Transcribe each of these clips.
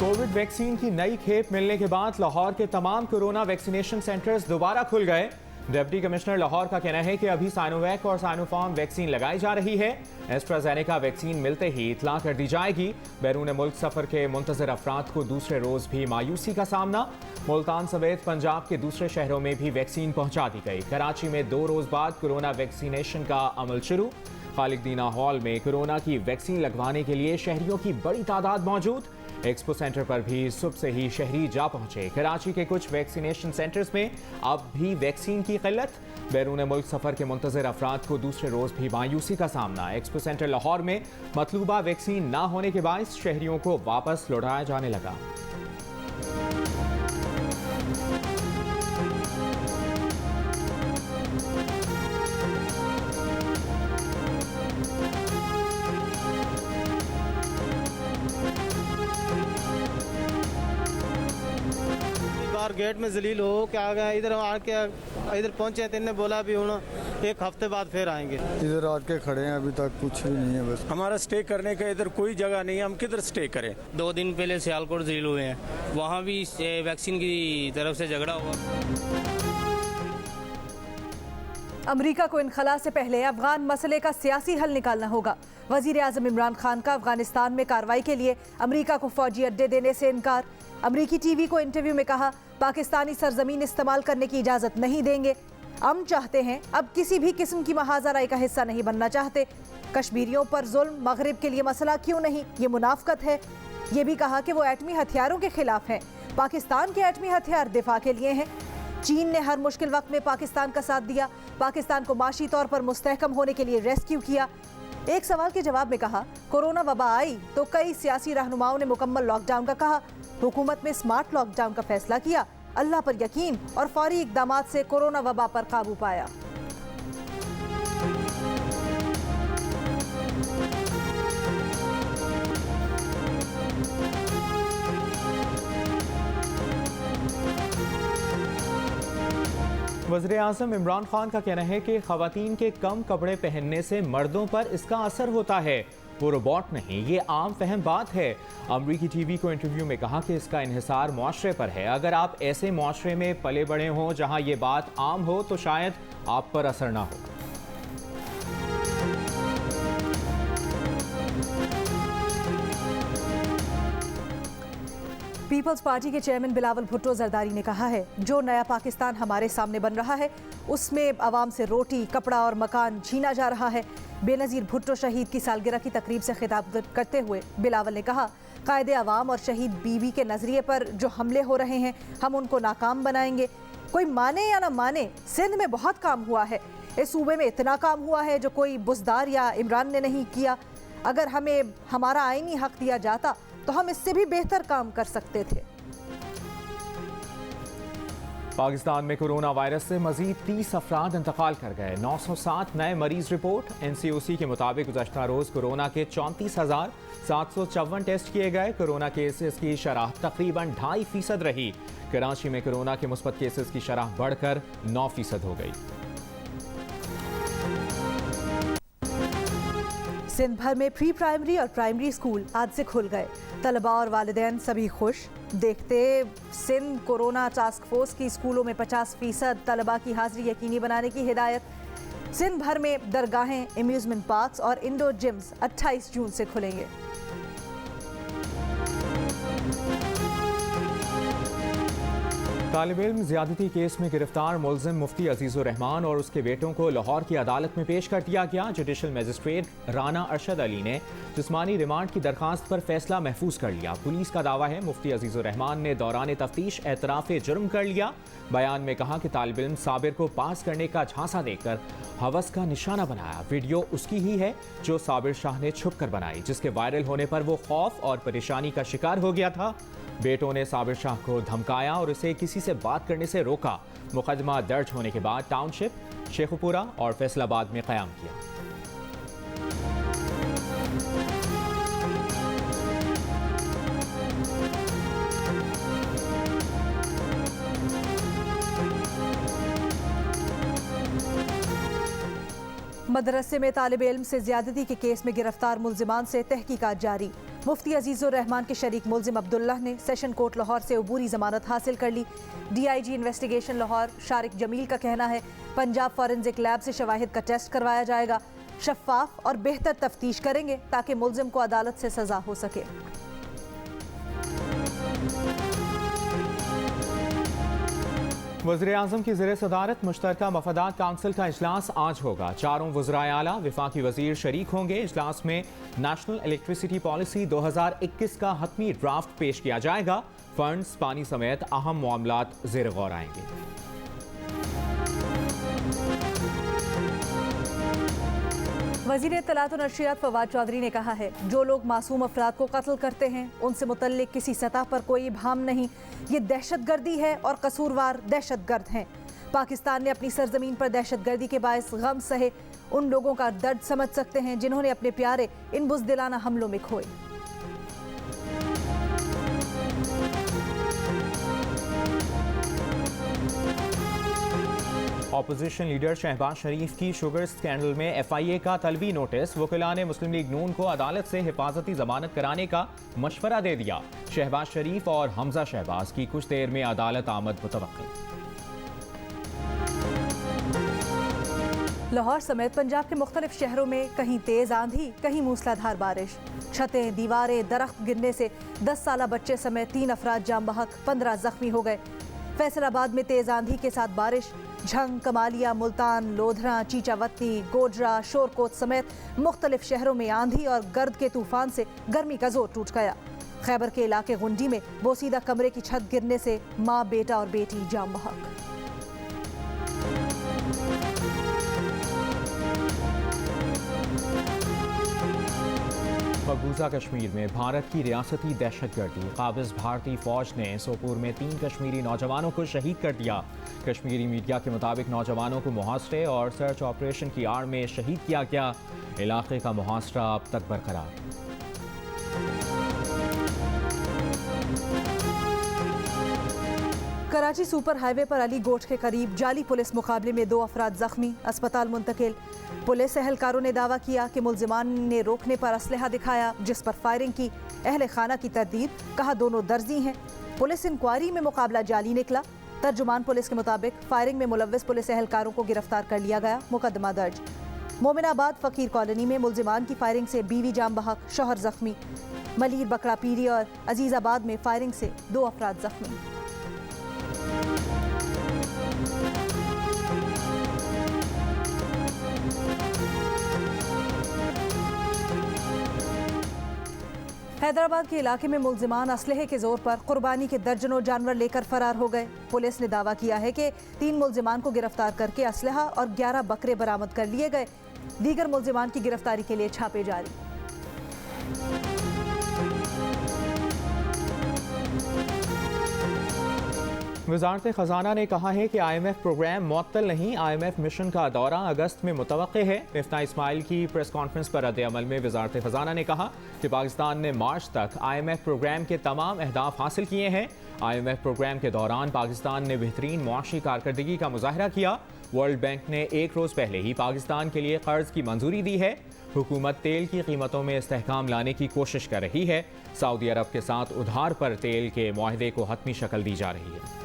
Covid vaccine की नई खेप मिलने के बाद लाहौर के तमाम कोरोना वैक्सीनेशन सेंटर्स दोबारा खुल गए। डिप्टी कमिश्नर लाहौर का कहना है कि अभी साइनोवैक और साइनोफार्म वैक्सीन लगाई जा रही है। एस्ट्राजेनेका वैक्सीन मिलते ही इतला कर दी जाएगी। बैरून मुल्क सफर के मुंतजर अफराद को दूसरे रोज भी मायूसी का सामना। मुल्तान समेत पंजाब के दूसरे शहरों में भी वैक्सीन पहुंचा दी गई। कराची में 2 रोज बाद कोरोना वैक्सीनेशन का अमल शुरू। खालिदीना हॉल में कोरोना की वैक्सीन लगवाने के लिए शहरियों की बड़ी तादाद मौजूद। एक्सपो सेंटर पर भी सुबह से ही शहरी जा पहुंचे। कराची के कुछ वैक्सीनेशन सेंटर्स में अब भी वैक्सीन की किल्लत। बैरून मुल्क सफर के मुंतजर अफराद को दूसरे रोज भी मायूसी का सामना। एक्सपो सेंटर लाहौर में मतलूबा वैक्सीन ना होने के बायस शहरियों को वापस लौटाया जाने लगा। गेट में जलील हो के आ गए, इधर आके इधर पहुंचे तो इन्हें बोला भी हूँ 1 हफ्ते बाद फिर आएंगे। इधर आके खड़े हैं, अभी तक कुछ भी नहीं है। बस हमारा स्टे करने का इधर कोई जगह नहीं है, हम किधर स्टे करें। 2 दिन पहले सियालकोट जलील हुए हैं, वहाँ भी वैक्सीन की तरफ से झगड़ा हुआ। अमेरिका को इनखला से पहले अफगान मसले का सियासी हल निकालना होगा। वजीर आजम इमरान खान का अफगानिस्तान में कार्रवाई के लिए अमेरिका को फौजी अड्डे देने से इनकार। अमेरिकी टीवी को इंटरव्यू में कहा, पाकिस्तानी सरजमीन इस्तेमाल करने की इजाजत नहीं देंगे। हम चाहते हैं, अब किसी भी किस्म की महाजराई का हिस्सा नहीं बनना चाहते। कश्मीरियों पर जुल्म मगरिब के लिए मसला क्यों नहीं, ये मुनाफकत है। ये भी कहा कि वो एटमी हथियारों के खिलाफ हैं। पाकिस्तान के एटमी हथियार दिफा के लिए हैं। चीन ने हर मुश्किल वक्त में पाकिस्तान का साथ दिया, पाकिस्तान को माशी तौर पर मुस्तहकम होने के लिए रेस्क्यू किया। एक सवाल के जवाब में कहा, कोरोना वबा आई तो कई सियासी रहनुमाओं ने मुकम्मल लॉकडाउन का कहा। हुकूमत में स्मार्ट लॉकडाउन का फैसला किया। अल्लाह पर यकीन और फौरी इक़दामात से कोरोना वबा पर काबू पाया। वज़ीर आज़म इमरान खान का कहना है कि ख़वातीन के कम कपड़े पहनने से मर्दों पर इसका असर होता है। वो रोबोट नहीं, ये आम फहम बात है। अमरीकी टीवी को इंटरव्यू में कहा कि इसका इन्हिसार मुआशरे पर है। अगर आप ऐसे मुआशरे में पले बड़े हों जहां ये बात आम हो तो शायद आप पर असर ना हो। पीपल्स पार्टी के चेयरमैन बिलावल भुट्टो जरदारी ने कहा है, जो नया पाकिस्तान हमारे सामने बन रहा है उसमें आवाम से रोटी, कपड़ा और मकान छीना जा रहा है। बेनज़ीर भुट्टो शहीद की सालगिरह की तकरीब से खिताब करते हुए बिलावल ने कहा, कायदे अवाम और शहीद बीवी के नज़रिए पर जो हमले हो रहे हैं हम उनको नाकाम बनाएंगे। कोई माने या ना माने, सिंध में बहुत काम हुआ है। इस सूबे में इतना काम हुआ है जो कोई बुज़दार या इमरान ने नहीं किया। अगर हमें हमारा आईनी हक दिया जाता तो हम इससे भी बेहतर काम कर सकते थे। पाकिस्तान में कोरोना वायरस से मजीद 30 अफराद इंतकाल कर गए। 907 नए मरीज रिपोर्ट। NCOC के मुताबिक गुज़श्ता रोज़ कोरोना के 34,754 टेस्ट किए गए। कोरोना केसेस की शरह तकरीबन 2.5% रही। कराची में कोरोना के मुस्बत केसेस की शरह बढ़कर 9% हो गई। सिंध भर में प्री प्राइमरी और प्राइमरी स्कूल आज से खुल गए। तलबा और वालिदैन सभी खुश। देखते सिंध कोरोना टास्क फोर्स की स्कूलों में 50% तलबा की हाजिरी यकीनी बनाने की हिदायत। सिंध भर में दरगाहें, एम्यूजमेंट पार्क्स और इंडोर जिम्स 28 जून से खुलेंगे। तालिब इल्म ज़्यादती केस में गिरफ्तार मुल्ज़िम मुफ्ती अजीज़ुर रहमान और उसके बेटों को लाहौर की अदालत में पेश कर दिया गया। जुडिशल मजिस्ट्रेट राना अरशद अली ने जिस्मानी रिमांड की दरखास्त पर फैसला महफूज कर लिया। पुलिस का दावा है मुफ्ती अजीज़ुर रहमान ने दौरान तफ्तीश एतराफ़े जुर्म कर लिया। बयान में कहा कि तालिब इल्म साबिर को पास करने का झांसा देकर हवस का निशाना बनाया। वीडियो उसकी ही है जो साबिर शाह ने छुप कर बनाई, जिसके वायरल होने पर वो खौफ और परेशानी का शिकार हो गया था। बेटों ने साबिर शाह को धमकाया और उसे किसी से बात करने से रोका। मुकदमा दर्ज होने के बाद टाउनशिप, शेखुपुरा और फैसलाबाद में क़याम किया। मदरसे में तालिब इल्म से ज्यादती के केस में गिरफ्तार मुल्जिमान से तहकीकात जारी। मुफ्ती अजीजुर रहमान के शरीक मुल्जिम अब्दुल्लाह ने सेशन कोर्ट लाहौर से अबूरी जमानत हासिल कर ली। DIG इन्वेस्टिगेशन लाहौर शारिक जमील का कहना है पंजाब फॉरेंसिक लैब से शवाहिद का टेस्ट करवाया जाएगा। शफाफ और बेहतर तफ्तीश करेंगे ताकि मुल्जिम को अदालत से सजा हो सके। वज़ीर-ए-आज़म की ज़ेर सदारत मुश्तरका मफादात काउंसिल का इजलास आज होगा। चारों वज़राए आला वफाकी वज़ीर शरीक होंगे। इजलास में नेशनल इलेक्ट्रिसिटी पॉलिसी 2021 का हतमी ड्राफ्ट पेश किया जाएगा। फंड्स, पानी समेत अहम मामलात ज़ेर गौर आएंगे। वज़ीर इत्तलात और नशरियात फवाद चौधरी ने कहा है जो लोग मासूम अफराद को कत्ल करते हैं उनसे मुतल्लिक किसी सतह पर कोई इबहाम नहीं, ये दहशतगर्दी है और कसूरवार दहशतगर्द हैं। पाकिस्तान ने अपनी सरजमीन पर दहशतगर्दी के बायस गम सहे उन लोगों का दर्द समझ सकते हैं जिन्होंने अपने प्यारे इन बुज़दिलाना हमलों में खोए। ऑपोजिशन लीडर शहबाज शरीफ की शुगर स्कैंडल में FIA का तलबी नोटिस। वकीला ने मुस्लिम लीग नून को अदालत से हिफाजती जमानत कराने का मशवरा दे दिया। शहबाज शरीफ और हमजा शहबाज की कुछ देर में अदालत आमद मुतवक्की। लाहौर समेत पंजाब के मुख्तलिफ शहरों में कहीं तेज आंधी, कहीं मूसलाधार बारिश। छतें, दीवारें, दरख्त गिरने से 10 साला बच्चे समेत 3 अफराद जाम बहक, 15 जख्मी हो गए। फैसलाबाद में तेज आंधी के साथ बारिश। झंग, कमालिया, मुल्तान, लोधरा, चीचावती, गोडरा, शोरकोट समेत मुख्तलिफ शहरों में आंधी और गर्द के तूफान से गर्मी का जोर टूट गया। खैबर के इलाके गुंडी में बोसीदा कमरे की छत गिरने से माँ, बेटा और बेटी जाम बहक। मकबूजा कश्मीर में भारत की रियासती दहशतगर्दी। काबिज भारतीय फौज ने सोपुर में 3 कश्मीरी नौजवानों को शहीद कर दिया। कश्मीरी मीडिया के मुताबिक नौजवानों को मुहासरे और सर्च ऑपरेशन की आड़ में शहीद किया गया। इलाके का मुहासरा अब तक बरकरार। कराची सुपर हाईवे पर अली गोठ के करीब जाली पुलिस मुकाबले में 2 अफराद जख्मी, अस्पताल मुंतकिल। पुलिस एहलकारों ने दावा किया कि मुल्जिमान ने रोकने पर असलहा दिखाया जिस पर फायरिंग की। अहले खाना की तरदीद, कहा दोनों दर्जी हैं। पुलिस इंक्वायरी में मुकाबला जाली निकला। तर्जुमान पुलिस के मुताबिक फायरिंग में मुलव्विस पुलिस एहलकारों को गिरफ्तार कर लिया गया। मुकदमा दर्ज। मोमिनाबाद फकीर कॉलोनी में मुल्जिमान की फायरिंग से बीवी जाम बहक, शौहर जख्मी। मलीर, बकरा पीरी और अजीजाबाद में फायरिंग से 2 अफराद जख्मी। हैदराबाद के इलाके में मुल्जिमान असलहे के जोर पर कुर्बानी के दर्जनों जानवर लेकर फरार हो गए। पुलिस ने दावा किया है कि 3 मुल्जिमान को गिरफ्तार करके असलहा और 11 बकरे बरामद कर लिए गए। दीगर मुल्जिमान की गिरफ्तारी के लिए छापे जारी। वज़ारत ख़ज़ाना ने कहा है कि IMF प्रोग्राम मुअत्तल नहीं। IMF मिशन का दौरा अगस्त में मुतवक्के है। मिफ्ता इस्माइल की प्रेस कॉन्फ्रेंस पर रद्द-ए-अमल में वज़ारत ख़ज़ाना ने कहा कि पाकिस्तान ने मार्च तक IMF प्रोग्राम के तमाम अहदाफ हासिल किए हैं। IMF प्रोग्राम के दौरान पाकिस्तान ने बेहतरीन मुआशी कारकर्दगी का मुजाहरा किया। वर्ल्ड बैंक ने 1 रोज़ पहले ही पाकिस्तान के लिए कर्ज की मंजूरी दी है। हुकूमत तेल की कीमतों में इस्तेहकाम लाने की कोशिश कर रही है। सऊदी अरब के साथ उधार पर तेल के मुआहदे को हतमी शक्ल दी जा रही है।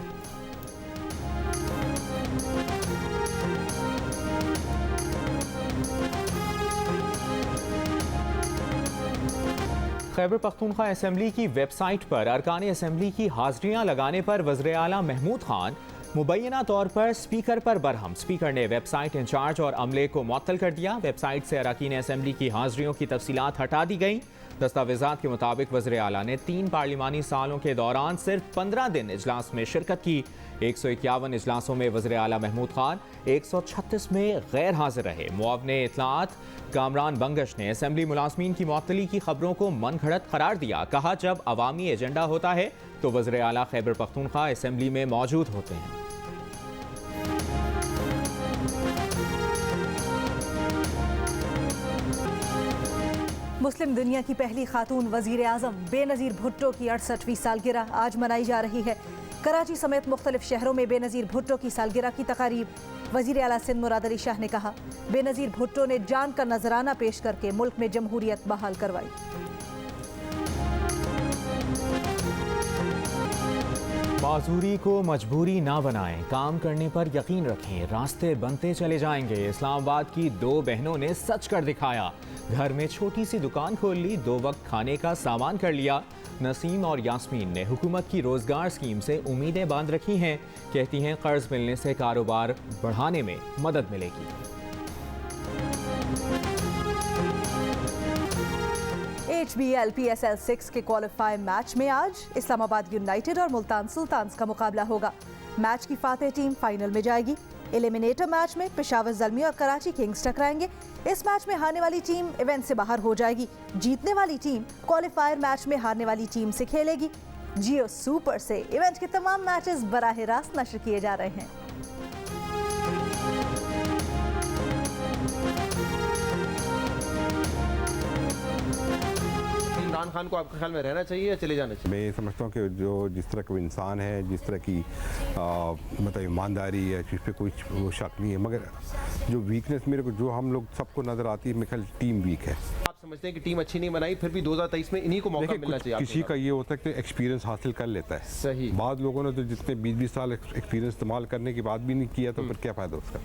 खैबर पख्तूनख्वा असेंबली की वेबसाइट पर अरकान असेंबली की हाजिरियां लगाने पर वज़ीर आला महमूद खान मुबैना तौर पर स्पीकर पर बरहम। स्पीकर ने वेबसाइट इंचार्ज और अमले को मुअत्तल कर दिया। वेबसाइट से अरकान असेंबली की हाजिरियों की तफसीलात हटा दी गई। दस्तावेज़ात के मुताबिक वज़ीर आला ने 3 पार्लिमानी सालों के दौरान सिर्फ 15 दिन इजलास में शिरकत की। 151 इजलासों में वज़ीर आला महमूद खान 136 में गैर हाजिर रहे। मुआवने इत्तलात कामरान बंगश ने असेंबली मुलाजमीन की मुअत्तली की खबरों को मनगढ़ंत करार दिया। कहा जब अवामी एजेंडा होता है तो वज़ीर आला खैबर पख्तूनख्वा असेंबली में मौजूद होते हैं। मुस्लिम दुनिया की पहली खातून वज़ीर आज़म बेनज़ीर भुट्टो की 68वीं सालगिरह आज मनाई जा रही है। कराची समेत मुख्तलिफ शहरों में बेनज़ीर भुट्टो की सालगिरह की तकारीब। वज़ीर आला सिंध मुराद अली शाह ने कहा बेनज़ीर भुट्टो ने जान का नजराना पेश करके मुल्क में जमहूरियत बहाल करवाई। माजूरी को मजबूरी ना बनाएं, काम करने पर यकीन रखें, रास्ते बनते चले जाएंगे। इस्लामाबाद की दो बहनों ने सच कर दिखाया। घर में छोटी सी दुकान खोल ली, 2 वक्त खाने का सामान कर लिया। नसीम और यास्मीन ने हुकूमत की रोजगार स्कीम से उम्मीदें बांध रखी हैं। कहती हैं कर्ज मिलने से कारोबार बढ़ाने में मदद मिलेगी। HBL PSL 6 के क्वालिफायर मैच में आज इस्लामाबाद यूनाइटेड और मुल्तान सुल्तान्स का मुकाबला होगा। मैच की फातेह टीम फाइनल में जाएगी। एलिमिनेटर मैच में पेशावर ज़ल्मी और कराची किंग्स टकराएंगे। इस मैच में हारने वाली टीम इवेंट से बाहर हो जाएगी। जीतने वाली टीम क्वालिफायर मैच में हारने वाली टीम से खेलेगी। जियो सुपर से इवेंट के तमाम मैचेस बराह रास्त नशर किए जा रहे हैं। इमरान खान को आपके ख्याल में रहना चाहिए या चले जाना चाहिए? मैं समझता हूँ कि जो जिस तरह का वो इंसान है, जिस तरह की मतलब ईमानदारी है, जिस पे कोई वो शक नहीं है, मगर जो वीकनेस मेरे को जो हम लोग सबको नज़र आती है, मेरे ख्याल टीम वीक है। आप समझते हैं कि टीम अच्छी नहीं बनाई, फिर भी 2023 में इन्हीं को मौका मिलना चाहिए? किसी का ये होता है कि एक्सपीरियंस हासिल कर लेता है। सही। बाद लोगों ने तो जितने 20-20 साल एक्सपीरियंस इस्तेमाल करने के बाद भी नहीं किया, तो फिर क्या फ़ायदा उसका।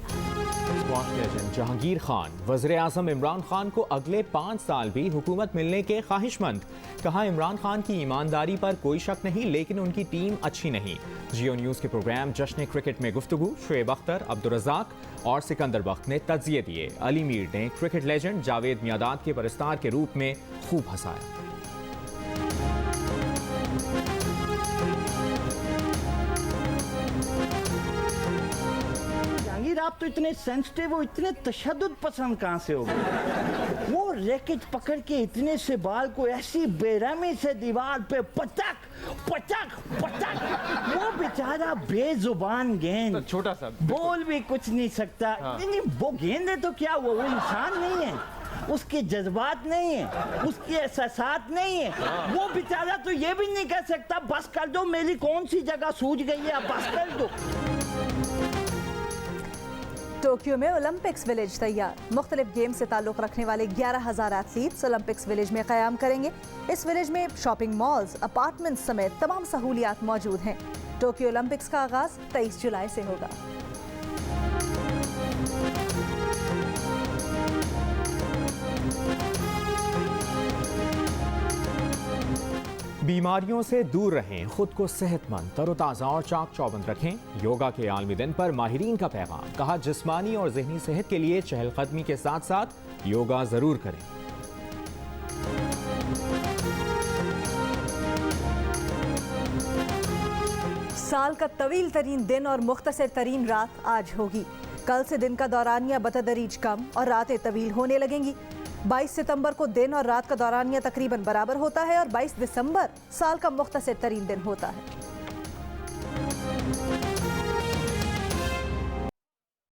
स्क्वाश लेजेंड जहांगीर खान वज़ीर आज़म इमरान खान को अगले 5 साल भी हुकूमत मिलने के ख्वाहिशमंद। कहा इमरान खान की ईमानदारी पर कोई शक नहीं, लेकिन उनकी टीम अच्छी नहीं। जियो न्यूज़ के प्रोग्राम जश्न क्रिकेट में गुफ्तगू शुएब अख्तर, अब्दुल रज़ाक और सिकंदर बख्त ने तज़िये दिए। अली मीर ने क्रिकेट लेजेंड जावेद मियादाद के परस्तार के रूप में खूब हंसाया। आप तो इतने सेंसिटिव हो, इतने तशद्दुद पसंद कहाँ से हो गए? वो रैकेट पकड़ के इतने से बाल को ऐसी बेरहमी से दीवार पे पटक पटक पटक, वो बेचारा बेजुबान गेंद, तो छोटा सा बोल भी कुछ नहीं सकता। नहीं, वो गेंद है तो क्या हुआ? वो इंसान नहीं है, उसके जज्बात नहीं है, उसके एहसासात नहीं है। वो बेचारा तो ये भी नहीं कह सकता बस कर दो, मेरी कौन सी जगह सूझ गई है, अब बस कर दो। टोक्यो में ओलंपिक्स विलेज तैयार। मुख्तलिफ गेम से ताल्लुक़ रखने वाले 11,000 एथलीट्स ओलंपिक्स विलेज में क़याम करेंगे। इस विलेज में शॉपिंग मॉल्स, अपार्टमेंट्स समेत तमाम सहूलियात मौजूद हैं। टोक्यो ओलंपिक्स का आगाज़ 23 जुलाई से होगा। बीमारियों से दूर रहें, खुद को सेहतमंद, तरोताज़ा और चाक चौबंद रखें। योगा के आलमी दिन पर माहिरीन का पैगाम। कहा जिस्मानी और ज़हनी सेहत के लिए चहलकदमी के साथ साथ योगा ज़रूर करें। साल का तवील तरीन दिन और मुख्तसर तरीन रात आज होगी। कल से दिन का दौरानिया बतदरीज कम और रातें तवील होने लगेंगी। 22 सितंबर को दिन और रात का दौरानिया तकरीबन बराबर होता है और 22 दिसंबर साल का मुख्तसर तरीन दिन होता है।